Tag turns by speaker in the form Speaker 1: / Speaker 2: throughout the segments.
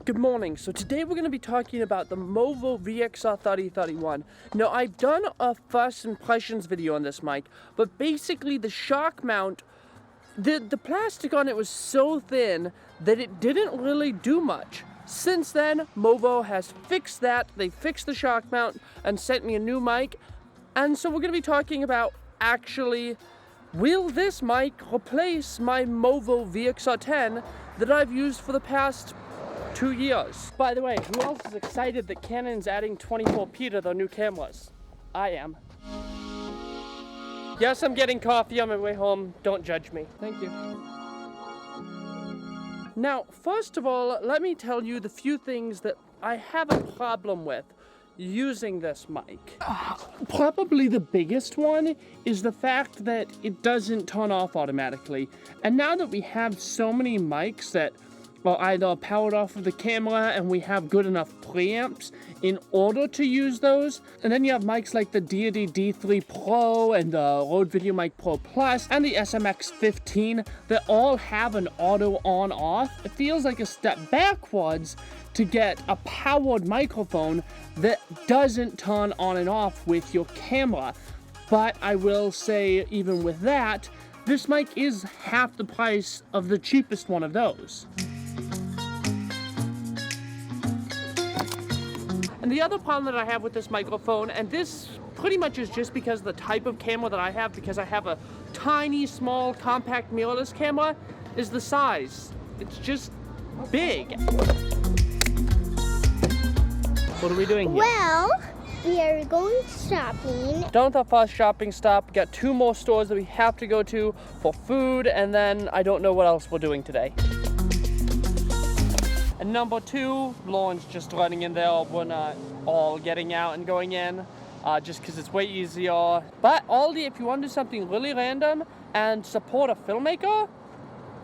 Speaker 1: Good morning. So today we're going to be talking about the Movo VXR3031. Now, I've done a first impressions video on this mic, but basically the shock mount, the plastic on it was so thin that it didn't really do much. Since then, Movo has fixed that. They fixed the shock mount and sent me a new mic. And so we're going to be talking about actually, will this mic replace my Movo VXR10 that I've used for the past 2 years. By the way, who else is excited that Canon's adding 24p to their new cameras? I am. Yes, I'm getting coffee on my way home. Don't judge me. Thank you. Now, first of all, let me tell you the few things that I have a problem with using this mic. Probably the biggest one is the fact that it doesn't turn off automatically. And now that we have so many mics that are either powered off of the camera and we have good enough preamps in order to use those. And then you have mics like the Deity D3 Pro and the Rode VideoMic Pro Plus and the SM-X15 that all have an auto on off. It feels like a step backwards to get a powered microphone that doesn't turn on and off with your camera. But I will say, even with that, this mic is half the price of the cheapest one of those. And the other problem that I have with this microphone, and this pretty much is just because of the type of camera that I have, because I have a tiny, small, compact mirrorless camera, is the size. It's just big. What are we doing here?
Speaker 2: Well, we are going shopping.
Speaker 1: Done with our first shopping stop. We got 2 more stores that we have to go to for food, and then I don't know what else we're doing today. And number 2, Lauren's just running in there. We're not all getting out and going in, just because it's way easier. But Aldi, if you want to do something really random and support a filmmaker,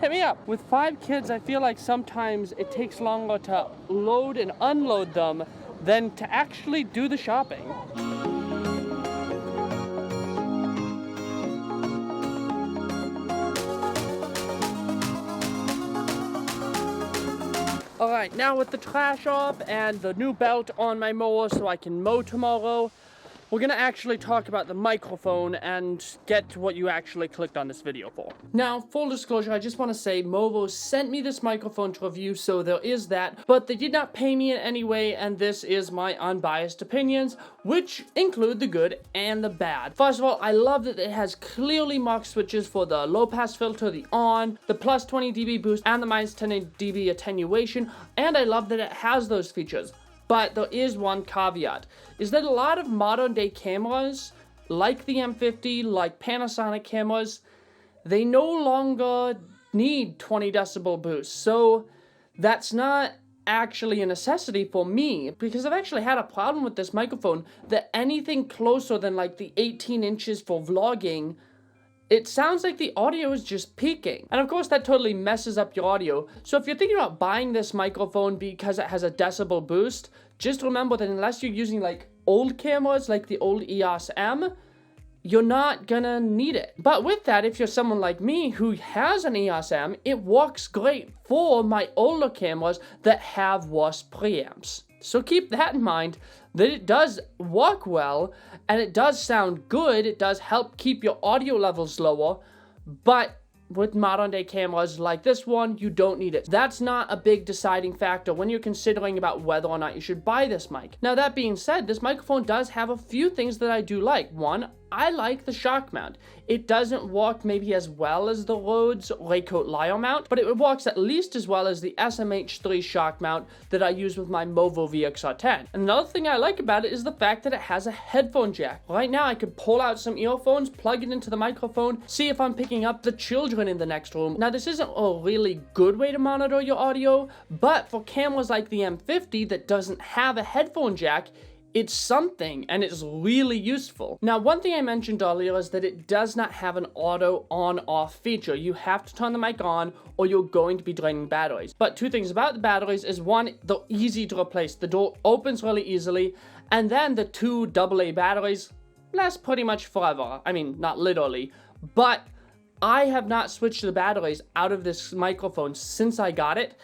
Speaker 1: hit me up. With 5 kids, I feel like sometimes it takes longer to load and unload them than to actually do the shopping. Alright, now with the trash off and the new belt on my mower so I can mow tomorrow, we're gonna actually talk about the microphone and get to what you actually clicked on this video for. Now, full disclosure, I just want to say Movo sent me this microphone to review, so there is that, but they did not pay me in any way, and this is my unbiased opinions, which include the good and the bad. First of all, I love that it has clearly marked switches for the low pass filter, the on, the plus 20 dB boost, and the minus 10 dB attenuation, and I love that it has those features. But there is one caveat, is that a lot of modern day cameras, like the M50, like Panasonic cameras, they no longer need 20 decibel boost. So that's not actually a necessity for me, because I've actually had a problem with this microphone that anything closer than like the 18 inches for vlogging, it sounds like the audio is just peaking. And of course that totally messes up your audio. So if you're thinking about buying this microphone because it has a decibel boost, just remember that unless you're using like old cameras like the old EOS M, you're not gonna need it. But with that, if you're someone like me who has an EOS M, it works great for my older cameras that have worse preamps. So keep that in mind, that it does work well, and it does sound good, it does help keep your audio levels lower, but with modern day cameras like this one, you don't need it. That's not a big deciding factor when you're considering about whether or not you should buy this mic. Now that being said, this microphone does have a few things that I do like. One, I like the shock mount. It doesn't work maybe as well as the Rode's Raycoat Lyre mount, but it works at least as well as the SMH3 shock mount that I use with my Movo VXR10. Another thing I like about it is the fact that it has a headphone jack. Right now I could pull out some earphones, plug it into the microphone, see if I'm picking up the children in the next room. Now this isn't a really good way to monitor your audio, but for cameras like the M50 that doesn't have a headphone jack, it's something, and it's really useful. Now, one thing I mentioned earlier is that it does not have an auto on-off feature. You have to turn the mic on or you're going to be draining batteries. But 2 things about the batteries is, one, they're easy to replace. The door opens really easily, and then the 2 AA batteries last pretty much forever. I mean, not literally, but I have not switched the batteries out of this microphone since I got it,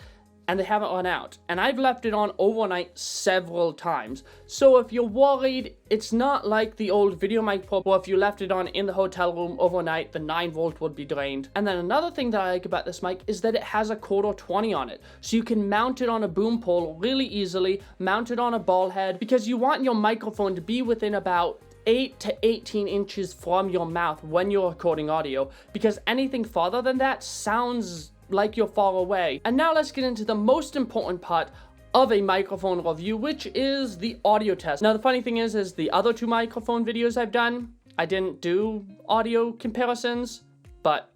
Speaker 1: and they haven't run out. And I've left it on overnight several times. So if you're worried, it's not like the old VideoMicro where if you left it on in the hotel room overnight, the 9-volt would be drained. And then another thing that I like about this mic is that it has a quarter 20 on it. So you can mount it on a boom pole really easily, mount it on a ball head, because you want your microphone to be within about 8 to 18 inches from your mouth when you're recording audio, because anything farther than that sounds like you're far away. And now let's get into the most important part of a microphone review, which is the audio test. Now the funny thing is the other 2 microphone videos I've done, I didn't do audio comparisons, but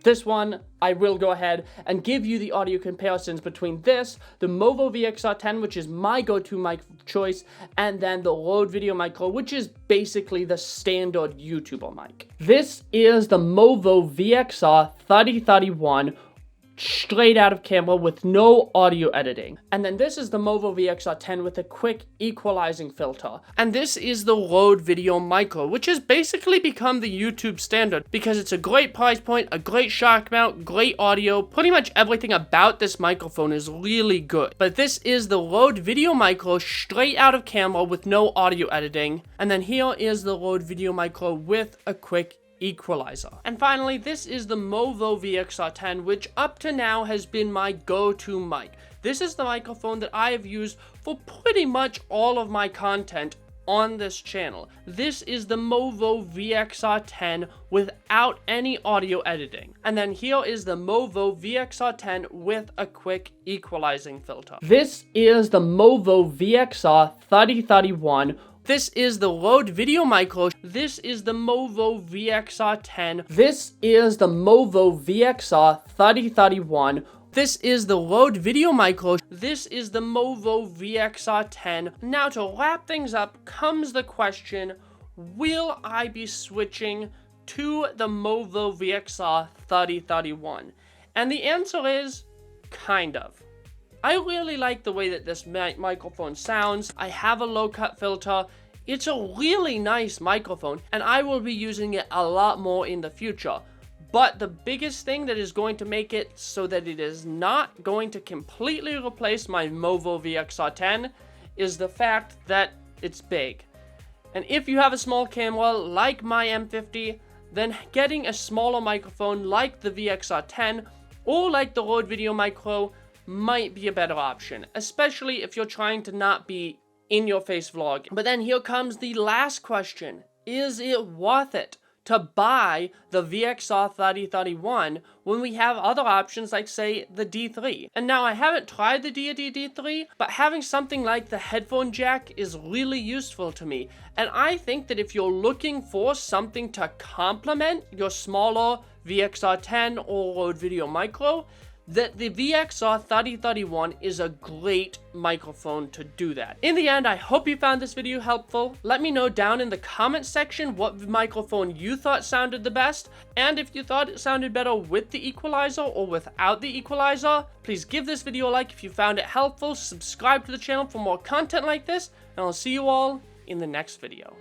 Speaker 1: this one, I will go ahead and give you the audio comparisons between this, the Movo VXR10, which is my go-to mic choice, and then the Rode VideoMicro, which is basically the standard YouTuber mic. This is the Movo VXR3031, straight out of camera with no audio editing. And then this is the Movo VXR10 with a quick equalizing filter. And this is the Rode VideoMicro, which has basically become the YouTube standard because it's a great price point, a great shock mount, great audio. Pretty much everything about this microphone is really good. But this is the Rode VideoMicro straight out of camera with no audio editing. And then here is the Rode VideoMicro with a quick equalizer. And finally, this is the Movo VXR10, which up to now has been my go-to mic. This is the microphone that I have used for pretty much all of my content on this channel. This is the Movo VXR10 without any audio editing. And then here is the Movo VXR10 with a quick equalizing filter. This is the Movo VXR3031. This is the Rode VideoMicro. This is the Movo VXR10. This is the Movo VXR3031. This is the Rode VideoMicro. This is the Movo VXR10. Now to wrap things up comes the question, will I be switching to the Movo VXR3031? And the answer is kind of. I really like the way that this microphone sounds. I have a low cut filter. It's a really nice microphone, and I will be using it a lot more in the future. But the biggest thing that is going to make it so that it is not going to completely replace my Movo VXR10 is the fact that it's big. And if you have a small camera like my M50, then getting a smaller microphone like the VXR10 or like the Rode VideoMicro might be a better option, especially if you're trying to not be in your face vlog. But then here comes the last question. Is it worth it to buy the VXR3031 when we have other options like, say, the D3? And now I haven't tried the D3, but having something like the headphone jack is really useful to me. And I think that if you're looking for something to complement your smaller VXR10 or Rode VideoMicro, that the VXR3031 is a great microphone to do that. In the end, I hope you found this video helpful. Let me know down in the comment section what microphone you thought sounded the best, and if you thought it sounded better with the equalizer or without the equalizer. Please give this video a like if you found it helpful, subscribe to the channel for more content like this, and I'll see you all in the next video.